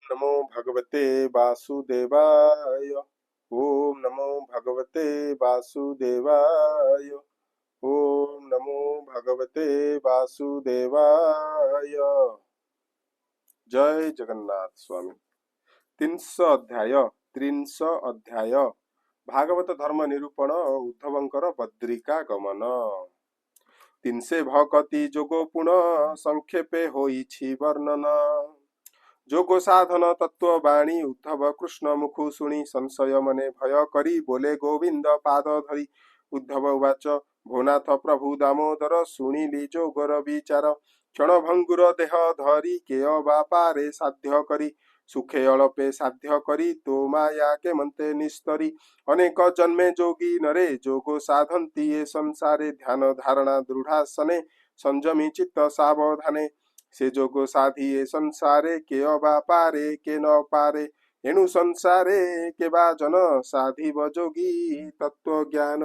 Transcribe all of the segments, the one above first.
नमो भगवते वासुदेवाय। ओम नमो भगवते वासुदेवाय। ओम नमो भगवते वासुदेवाय। जय जगन्नाथ स्वामी। 300 अध्याय 300 अध्याय भागवत धर्म निरूपण उद्धवंकर बद्रिका गमन। 300 भकति जोगो पुण संक्षेपे होइछि वर्णन। जोग साधन तत्व बाणी उद्धव कृष्ण मुखु शुणी संशय मने भय करी बोले गोविंद पाद धरी। उद्धव उवाच भोनाथ प्रभु दामोदर शुणिली जोगर विचार। क्षणभंगुर देह धरी के बापारे साध्य करी। सुखे अळपे साध्य करी तो माया के मंते निस्तरी। अनेक जन्मे जोगी नरे जोगो साधंती ये संसारे ध्यान धारणा दृढ़ासने संयमी चित्त सावधाने। से जोग साधी ए संसारे के अबा पारे के न पारे। एणु संसारे के बा जन साधिब जोगी तत्व ज्ञान।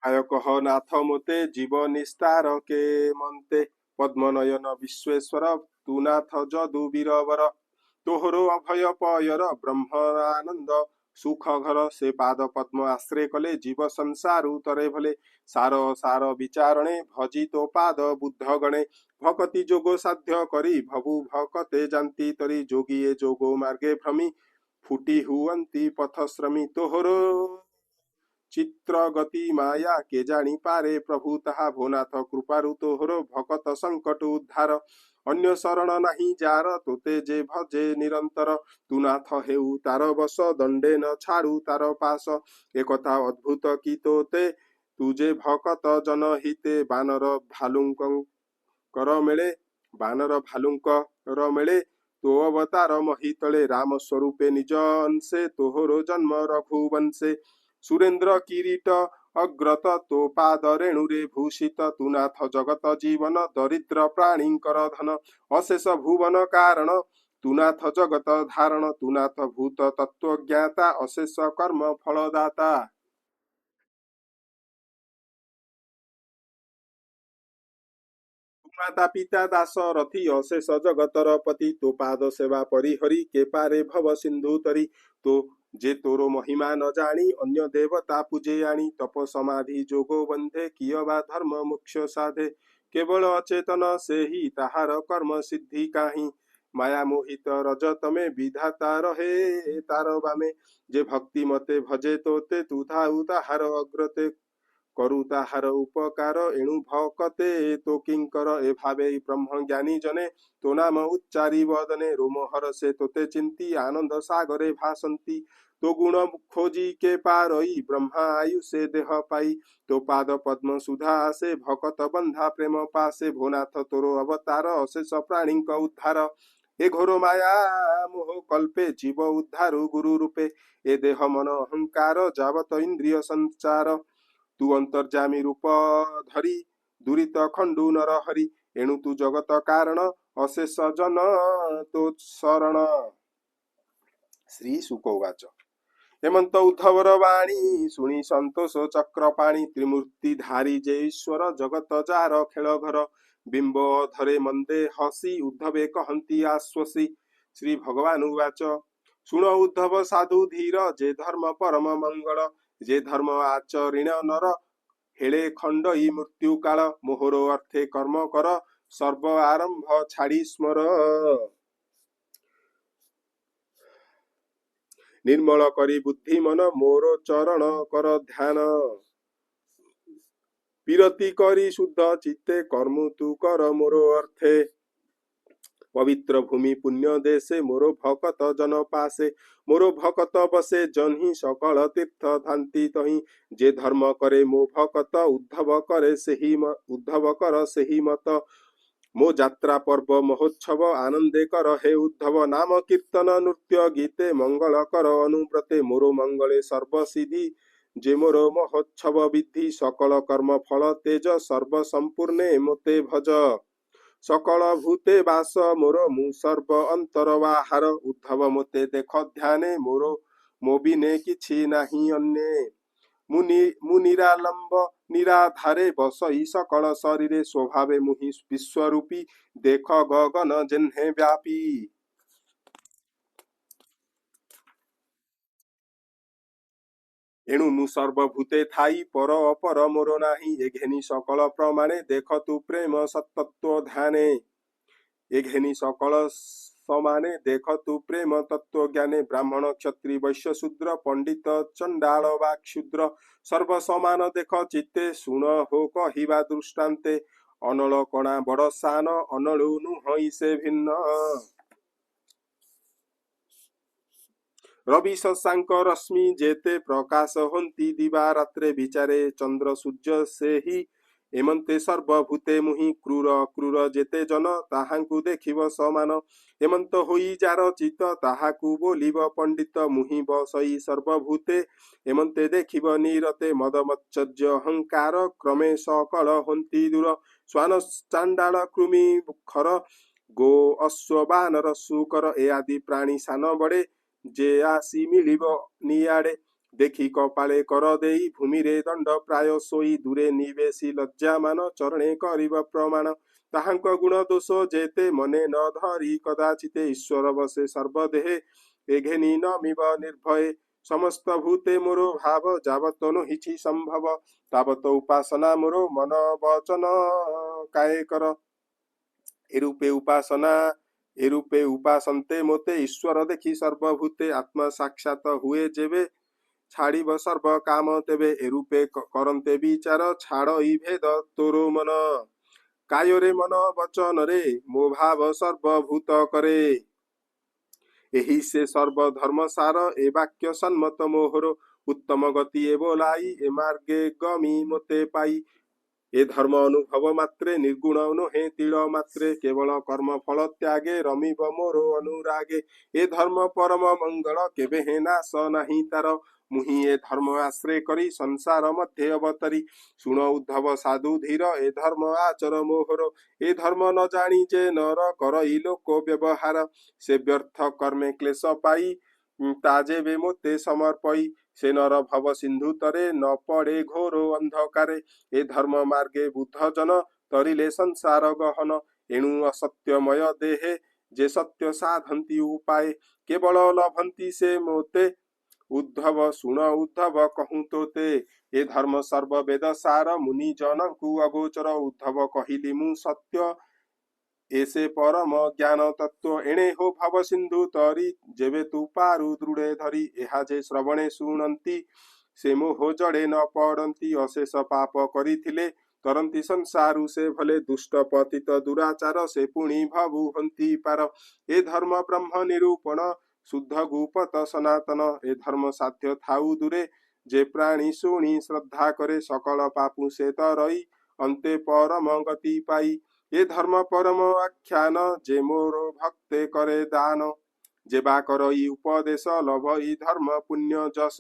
आय कह नाथ मोते जीव निस्तार के मन्ते। पद्मनयन विश्वेश्वर तू नाथ जदु वीरवर। तोहरो अभय पयर ब्रह्मानंद सुख घर से पाद पद्म आश्रय कले जीव संसार उतरे भले। सार सार विचारणे भजी तो पाद बुद्ध गणे। भकति जोगो साध्य करी भवु भकते जानती तरी जोगिए जोगो मार्गे भ्रमी। फुटी हुअंती पथश्रमी तोहरो चित्र गति माया के जानी पारे प्रभु तहा भोनाथ कृपारु तोहरो भकत संकट उद्धार। अन्य शरण नहीं जार तोते जे भजे निरंतर। तू नाथ हेउ तार बस दंडे न छाड़ू तार पास। एकथा अद्भुत की तोते तुझे भकत जन हिते बानर भालुंक कर मेले। बानर भालुंक कर मेले तो अवतार महितले राम स्वरूपे निज अंशे तोहरो जन्म रघुवंशे। सुरेंद्र किरीट अग्रत तो पाद रेणुरे भूषित। तू नाथ जगत जीवन दरिद्र प्राणींकर धन। अशेष भुवन कारण तू नाथ जगत धारण। तू नाथ भूत तत्व ज्ञाता अशेष कर्म फलदाता। माता पिता दास रथी अशेष जगतर पति। तो पाद सेवा परिहरी के पारे भव सिंधु तरी। तो जे तोरो महिमा न जानी अन्य देवता पूजे आनी। तप समाधि जोगो बंधे कियबा धर्म मोक्ष साधे। केवल अचेतन से ही ताहार कर्म सिद्धि काहि। माया मोहित रजत में विधाता रहे तार बामे। जे भक्ति मते भजे तोते तू थाउ ताहार अग्रते। करु ताहार उपकार एणु भकते तो किंकर ए भावे ब्रह्म ज्ञानी जने। तो नाम उच्चारी वदने रोमहर से तोते चिंती आनंद सागरे भासंती। तो गुण खोजी के पारई ब्रह्मा आयु से देह पाई। तो पाद पद्म सुधा से भकत बंधा प्रेम पासे। भोनाथ तोरो अवतार अशेष प्राणी का उद्धार। ए घोर माया मोह कल्पे जीव उद्धारु गुरु रूपे। ए देह मन अहंकार जावत इंद्रिय संचार। तू अंतर्जामी रूप धरी दुरित खंडु नर हरि। एणु तू जगत कारण अशेष जन तो शरण। श्री शुक उवाच हेमंत उद्धवर वाणी शुणी संतोष चक्रपाणी। त्रिमूर्ति धारी जय ईश्वर जगत जार खेल घर। बिंब धरे मंदे हसी उद्धवे कहंती आश्वसी। श्री भगवान उवाच शुण उद्धव साधु धीर जे धर्म परम मंगल। जे धर्म आचरिण नर हेले खंडई मृत्यु काल। मोहरो अर्थे कर्म कर सर्व आरंभ छाड़ी स्मर। निर्मल करी बुद्धि मन मोर चरण कर ध्यान। विरति करी शुद्ध चित्ते कर्म तू कर मोर अर्थे। पवित्र भूमि पुण्य देशे मोर भकत जन पासे। मोर भकत बसे जन्हि सकल तीर्थ धांति तहि। जे धर्म करे मो भकत उद्धव करे सेहि उद्धव कर सेहि मत। मो जात्रा पर्व महोत्सव आनंदे कर हे उद्धव। नाम कीर्तन नृत्य गीते मंगल कर अनुव्रते। मोर मंगले सर्व सिद्धि जे मोर महोत्सव विधि। सकल कर्म फल तेज सर्व संपूर्णे मोते भज। सकल भूते बास मोर मु सर्व अंतर बाहार। उद्धव मोते देख ध्याने मोर मो बिने किछि नाही अन्ये। मुनिरालंब निराधारे बसई सकल शरीरे स्वभावे मुहि विश्वरूपी देख गगन जेन्हे व्यापी। एणु मु सर्वभूते थाई पर अपर मोर नाही ए घेनी सकल प्रमाणे देख तु प्रेम सत्तत्व ध्याने। ए घेनी सकल समाने देख तु प्रेम तत्व ज्ञाने ब्राह्मण क्षत्रि वैश्य शूद्र पंडित चंडाल वा क्षुद्र सर्व समान देख चित्ते सुन हो कहिबा दृष्टान्ते अनल कणा बड़ सान अनलु नुहई से भिन्न। रवि शशांक रश्मि जेते प्रकाश हंती दिवा रात्रे विचारे चंद्र सूर्य से ही एमंते सर्वभूते मुहि क्रूर क्रूर जेते जन ताहांकु देखिब समान एमंत होई जार चित ताहाकु बोलिब पंडित मुहि बसई सर्वभूते एमंते देखिब नीरते मद मच्चर्य अहंकार क्रमे सकल हंती दूर स्वान चांडाल कृमि खर गो अश्व बानर सुकर ए आदि प्राणी सान बड़े जे आसी मिलिब नियाड़े देखि कपाले कर देई भूमि रे दंड प्राय सोई दूरे निवेशी लज्जा मान चरणे करिब प्रमाण ताहांक गुण दोष जेते मने न धरी कदाचिते ईश्वर बसे सर्वदेहे एघेनी नमिब निर्भय समस्त भूते मोरो भाव जावत नहिछि संभव तावत उपासना मोरो मन वचन काय कर। एरूपे उपासन्ते मोते ईश्वर देखि सर्वभूते आत्मा साक्षात हुए जेबे छाड़िब सर्व काम तेबे एरूपे करन्ते विचार छाड़ ई भेद तोरो मन कायरे मन वचन रे मो भाव सर्वभूत करे। एही से सर्व धर्म सार ए वाक्य सन्मत मोहर उत्तम गति ए बोलाई ए मार्गे गमी मोते पाई ए धर्म अनुभव मात्रे निर्गुण नुहे तिल मात्रे केवल कर्म फल त्यागे रमिब मोरो अनुरागे ए धर्म परम मंगल केबे हे नाश नाही तार मुहि ए धर्म आश्रय करी संसार मध्य अवतरी सुन उद्धव साधु धीर ए धर्म आचर मोहर ए धर्म न जानी जे नर करई लोक व्यवहार से व्यर्थ कर्मे क्लेश पाई ताजे वे मोते समर्पई से नर भव सिंधु तरे न पड़े घोरो अंधकारे ए धर्म मार्गे बुद्ध जन तरिले संसार गहन एणु असत्यमय देहे जे सत्य साधंती उपाय केवल लभंती से मोते उद्धव सुन उद्धव कहूँ तोते ए धर्म सर्व वेद सार मुनि जनकु अगोचर उद्धव कहिली मु सत्य ऐसे परम ज्ञान तत्व एणे हो भव सिंधु तरी जेबे तु पारु दृढ़े धरी एहा जे श्रवणे सुनंती से मोह जड़े न पड़ती अशेष पाप करिथिले तरंती संसारु से भले दुष्ट पतित दुराचार से पुणी भवु हंती पार ए धर्म ब्रह्म निरूपण शुद्ध गुपत सनातन ए धर्म साध्य थाउ दूरे जे प्राणी शुणी श्रद्धा करे सकल पापु से तरई अंते परम गति पाई ए धर्म परम आख्यान जे मोर भक्ते करे दान जे बा करई उपदेश लभ ई धर्म पुण्य जस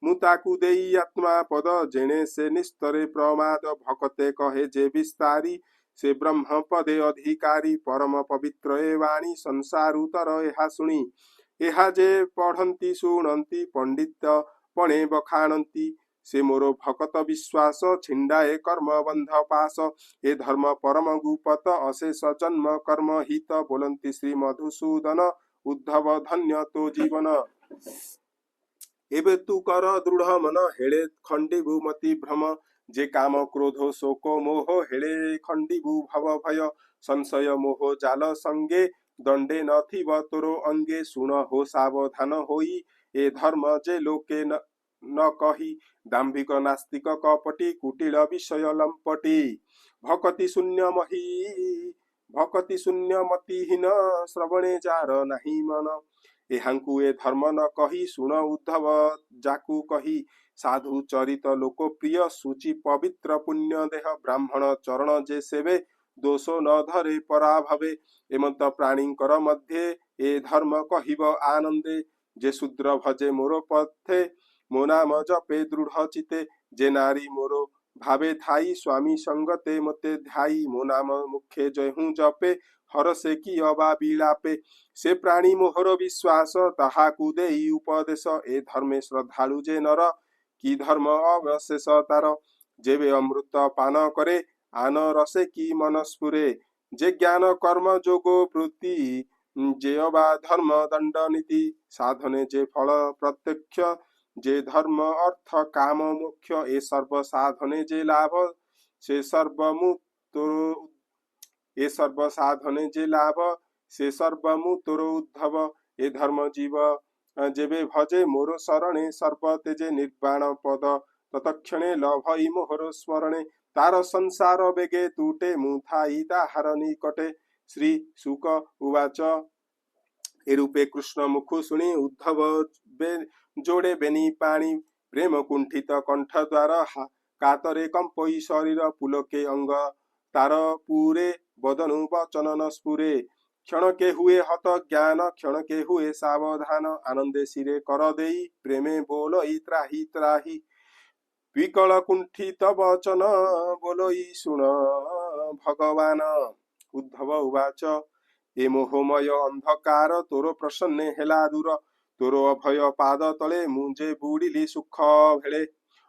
मुताकु देई आत्मा पद जेने से निस्तरे प्रमाद भकते कहे जे विस्तारी से ब्रह्म पदे अधिकारी परम पवित्र ए वाणी संसार उतर एहा सुनी एहा जे पढ़ंती सुनंती पंडित पणे बखाणंती से मोरो भकत विश्वास छिंडाए कर्म बंध पास ए धर्म परम गुपत अशेष जन्म कर्म हित बोलंती श्री मधुसूदन उद्धव धन्य तो जीवन एबे तू कर दृढ़ मन हेळे खंडिबु मति भ्रम जे काम क्रोध शोक मोह हेळे खंडिबु भव भय संशय मोह जाल संगे दंडे नथिब तोरो अंगे सुन हो सावधान होई ए धर्म जे लोके न कही दाम्भिक नास्तिक कपटी कुटिल विषय लंपटी भक्ति शून्य मतिहीन श्रवणे जार नाही मन एहांकु ए धर्म न कही सुन उद्धव जाकु कही साधु चरित लोकप्रिय सूचि पवित्र पुण्य देह ब्राह्मण चरण जे सेवे दोष न धरे पराभवे एमंत प्राणीकर मध्य ए धर्म कहिब आनंदे जे शूद्र भजे मोर पथे मो नाम जपे दृढ़ चिते जे नारी मोरो भावे थाई स्वामी संगते मते ध्याई मो नाम मुखे जय हूँ जपे हर से की अबा बिलापे से प्राणी मोहर विश्वास ताहाकु देई उपदेश ए धर्मे श्रद्धालु जे नर কি ধর্ম অবশেষ তার, যেবে অমৃত পান করে আন রসে কি মনস্ফুরে, যে জ্ঞান কর্ম যোগ বৃত্তি, যে অবা ধর্ম দণ্ড নীতি, সাধনে যে ফল প্রত্যক্ষ, যে ধর্ম অর্থ কাম মোক্ষ, এ সর্ব সাধনে যে লাভ, সে সর্বমুক্ত, এ সর্ব সাধনে যে লাভ, সে সর্বমুক্তর উদ্ধব, এ ধর্ম জীব যেবে ভজে মোর শরণে, সর্ব তেজে নির্বাণ পদ, ততক্ষণে লভই মোহর স্মরণে, তার সংসার বেগে তুটে মুথাই তাহার নিকটে। শ্রী শুক উবাচ, এরূপে কৃষ্ণ মুখ শুনি উদ্ধব যোড়ে বেনি পাণি, প্রেম কুণ্ঠিত কণ্ঠ দ্বার, কাতরে কম্পই শরীর পুলকে অঙ্গ, তার পুরে বদনু বচন ন স্ফুরে, ক্ষণকে হুয়ে হত জ্ঞান ক্ষণকে হুয়ে সাবধান, আনন্দে শিরে কর দেই প্রেমে বোলই ত্রাহি ত্রাহি, বিকল কুণ্ঠিত বচন বলই শুণ ভগবান। উদ্ধব উবাচ, এ মোহময় অন্ধকার তোর প্রসন্নে হেলা দূর, তোর অভয় পাদ তলে ମୁଁ ଯେ ବୁଡ଼ିଲି ସୁଖ ଭେଳେ,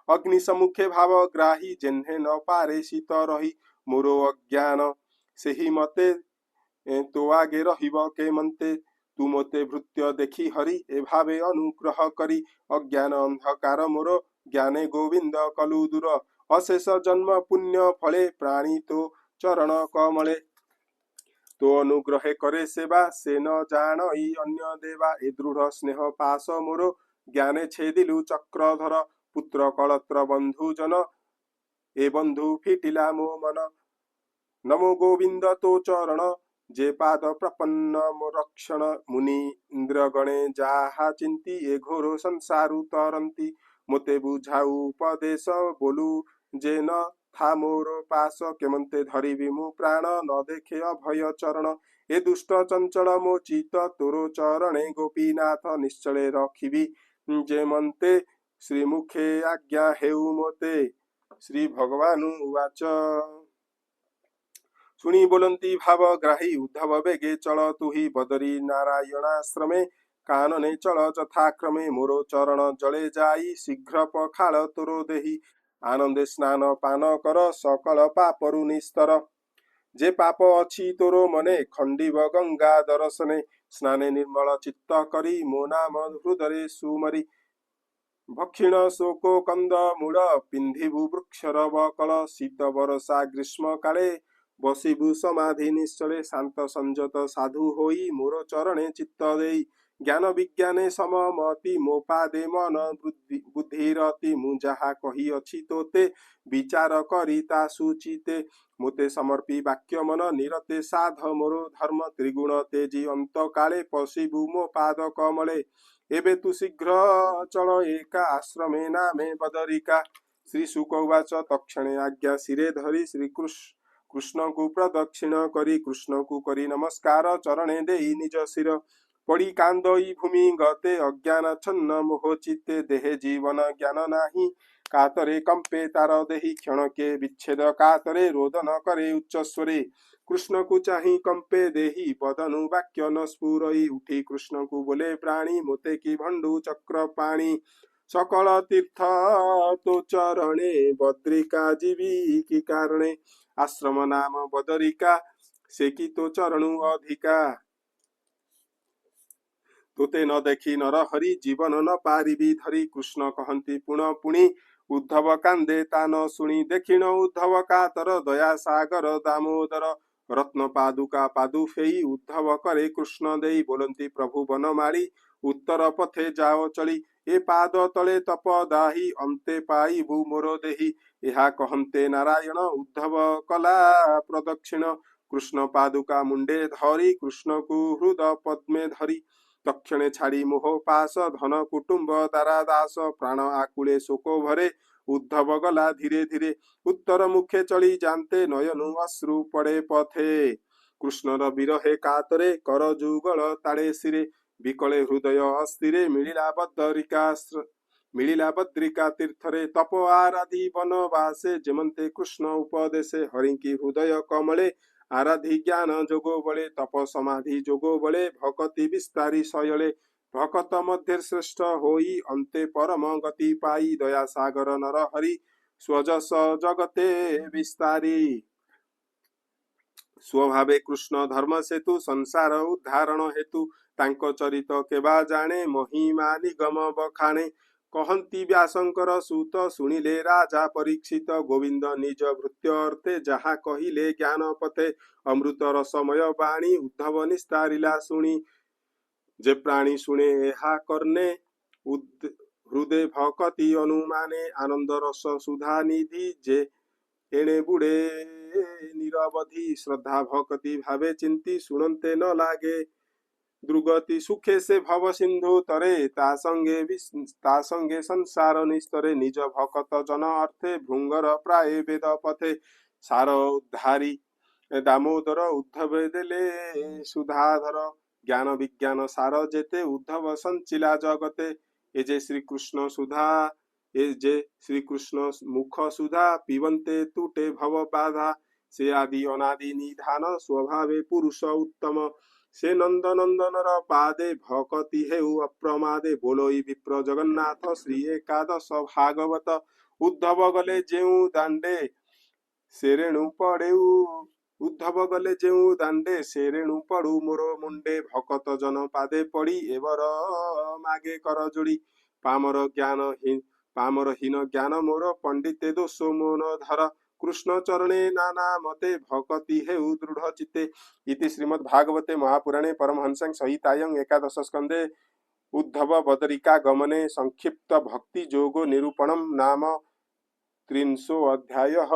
ଅଗ୍ନି ସମ୍ମୁଖେ ଭାବ ଗ୍ରାହୀ ଯେହ୍ନେ ନ ପାରେ ଶୀତ ରହି, ମୋର ଅଜ୍ଞାନ ସେହି ମତେ ତୋ ଆଗେ ରହିବ କେମନ୍ତେ, ତୁ ମୋତେ ଭୃତ୍ୟ ଦେଖି ହରି ଏ ଭାବେ ଅନୁଗ୍ରହ କରି, ଅଜ୍ଞାନ ଅନ୍ଧକାର ମୋର জ্ঞানে গোবিন্দ কলু দূর, অশেষ জন্ম পুণ্য ফলে প্রাণী তো চরণ কমলে, তো অনুগ্রহে করে সেবা সে ন জানই অন্য দেবা, এ দৃঢ় স্নেহ পাশ মোর জ্ঞানে ছেদিলু চক্রধর, পুত্র কলত্র বন্ধু জন এ বন্ধু ফিটিলা মো মন, নমো গোবিন্দ তো চরণ, যে পাদ প্রপন্ন রক্ষণ, মুনি ইন্দ্র গণে যাহা চিন্তি এ ঘোর সংসারু তরন্তি, মতে বুঝাউ উপদেশ বলু যে ন থা মোর পাশ, কেমন্তে ধরিবি মু প্রাণ ন দেখে অভয় চরণ, এ দুষ্ট চঞ্চল মো চিত তোর চরণে গোপীনাথ, নিশ্চলে রখিবি যে মন্তে শ্রীমুখে আজ্ঞা হেউ মতে। শ্রী ভগবানু উবাচ, শুনি বলন্তি ভাব গ্রাহী উদ্ধব বেগে চল তুহি, বদরি নারায়ণাশ্রমে কাননে চল যথাক্রমে, মোর চরণ জলে যাই শীঘ্র পখাল তোর দেহি, আনন্দে স্নান পান কর সকল পাপরু নিস্তর, যে পাপ অছি তোর মনে খণ্ডিব গঙ্গা দর্শনে, স্নানে নির্মল চিত্ত করি মো নাম হৃদয়ে সুমরি, ভক্ষিণ শোক কন্দ মূળ পিন্ধিবু বৃক্ষর বকল, শীত বরষা গ্রীষ্ম কালে বসিবু সমাধি নিশ্চলে, শান্ত সংযত সাধু হই মোর চরণে চিত্ত দেই, জ্ঞান বিজ্ঞানে সমমতি ମୋ ପାଦେ ମନ ବୁଦ୍ଧି ରତି, ମୁଁ ଯାହା କହିଅଛି ତୋତେ ବିଚାର କରି ତା ସୁଚିତେ, ମୋତେ ସମର୍ପି ବାକ୍ୟ ମନ ନିରତେ ସାଧ ମୋର ଧର୍ମ, ତ୍ରିଗୁଣ ତେଜି ଅନ୍ତ କାଳେ ପଶିବୁ ମୋ ପାଦ କମଳେ, ଏବେ ତୁ ଶୀଘ୍ର ଚଳ ଏକା ଆଶ୍ରମେ ନାମେ ବଦରିକା। ଶ୍ରୀ ଶୁକ ଉବାଚ, ତକ୍ଷଣେ ଆଜ୍ଞା ଶିରେ ଧରି କୃଷ୍ଣଙ୍କୁ ପ୍ରଦକ୍ଷିଣ କରି, କୃଷ୍ଣଙ୍କୁ କରି ନମସ୍କାର ଚରଣେ ଦେଇ ନିଜ ଶିର, ପଡ଼ି କାନ୍ଦଇ ଭୂମି ଗତେ ଅଜ୍ଞାନ ଛନ୍ନ ମୋହ ଚିତ୍ତେ, ଦେହେ ଜୀବନ ଜ୍ଞାନ ନାହିଁ କାତରେ କମ୍ପେ ତାର ଦେହି, କ୍ଷଣକେ ବିଚ୍ଛେଦ କାତରେ ରୋଦନ করে উচ্চস্বরে, কৃষ্ণকু চাহি কম্পে দেহি বদনু বাক্য ন স্ফুরই, উঠি কৃষ্ণকু বলে প্রাণী মোতে কি ভণ্ডু চক্র পাণী, সকল তীর্থ তো চরণে বদ্রিকা জীবী কি কারণে, আশ্রম নাম বদরিকা সে কি তো চরণু অধিকা, তোতে ন দেখি নর হরি জীবন ন পারিবি ধরি, কৃষ্ণ কহନ୍ତି পুণ পুଣି উদ্ধব কান্দে তা ন শুনি, দেখিণ উদ্ধব কাতর দয়া সাগর দামোদর, রত্ন পাদুকা পাদু ফেই উদ্ধব করে কৃষ্ণ দেই, বলନ୍ତି প্রভু বনমালী উত্তর পথে যাও চলি, এ পাদ তলে তপ দাহি ଅନ୍ତେ পাইবু মোর দেহি, ଏହା কহন্তে নারায়ণ উদ্ধব কলা প্রদক্ষিণ, কৃষ্ণ পাদুকা মুন্ডে ধরি কৃষ্ণকু হৃদ পদ্মে ধরি, তক্ষণে ছাড়ি মোহ পাশ ধন কুটুম্ব দ্বারা দাস, প্রাণ আকুলে শোক ভরে উদ্ধব গলা ধীরে ধীরে, উত্তর মুখে চলি জানতে নয়নু অশ্রু পড়ে পথে, কৃষ্ণর বিরহে কাতরে কর যুগল তাড়ে শিরে, বিকলে হৃদয় অস্থিরে মিলিলা বদ্রিকা তীর্থরে, তপ আরাধি বনবাসে যেমন্তে কৃষ্ণ উপদেশে, হরিঙ্কি হৃদয় কমলে আরাধি জ্ঞান যোগ বলে, তপ সমাধি যোগ বলে ভকতি বিস্তারি শয়লে, भकत मध्य श्रेष्ठ होई अन्ते परम गति पाई दया सागर नर हरि स्वजस जगते विस्तारी स्वभावे कृष्ण धर्म सेतु संसार उद्धारण हेतु तांको चरित केबा जाने महिमा निगम बखाणे कहंती व्यासंकर सूत सुनिले राजा परीक्षित गोविंद निज भृत्य अर्थे जहा कहिले ज्ञान पथे अमृत रसमय बाणी उद्धव निस्तारिला सुनी जे प्राणी शुणे एहा करने हृदय भकति अनुमाने आनंद रस सुधा निधि जे एणे बुड़े निरवधि श्रद्धा भक्ति भावे चिंती सुनते न लागे दुर्गति सुखे से भव सिंधु तरे ता संगे संसार निस्तरे निज भकत जन अर्थे भृंगर प्राय वेद पथे सार उद्धारी दामोदर उद्धव देले सुधाधर ज्ञान विज्ञान सार जेते उद्धव संचिला जगते ए जे श्री कृष्ण सुधा ए जे श्री कृष्ण मुख सुधा पीवंते तुटे भव बाधा से आदि अनादि निधान स्वभावे पुरुष उत्तम से नंद नंदनर पादे भकति हेउ अप्रमादे बोलोई विप्र जगन्नाथ श्री एकादश भागवत उद्धव गले जेउ दांडे सेरेणु पड़ेउ उद्धव गले जेउ दांडे सेरेणु पड़ू मोर मुंडे भकत जन पादे पड़ी एवर मागे कर जोड़ी पामर हीन ज्ञान मोर पंडिते दोष मोन धर कृष्ण चरणे नाना मते भकति हेउ दृढ़ चित्ते इति श्रीमद्भागवते महापुराणे परमहंस संहितायां एकादश स्कंदे उद्धव बदरिका गमने संक्षिप्त भक्ति जोगो निरूपणम नाम 300 अध्यायः।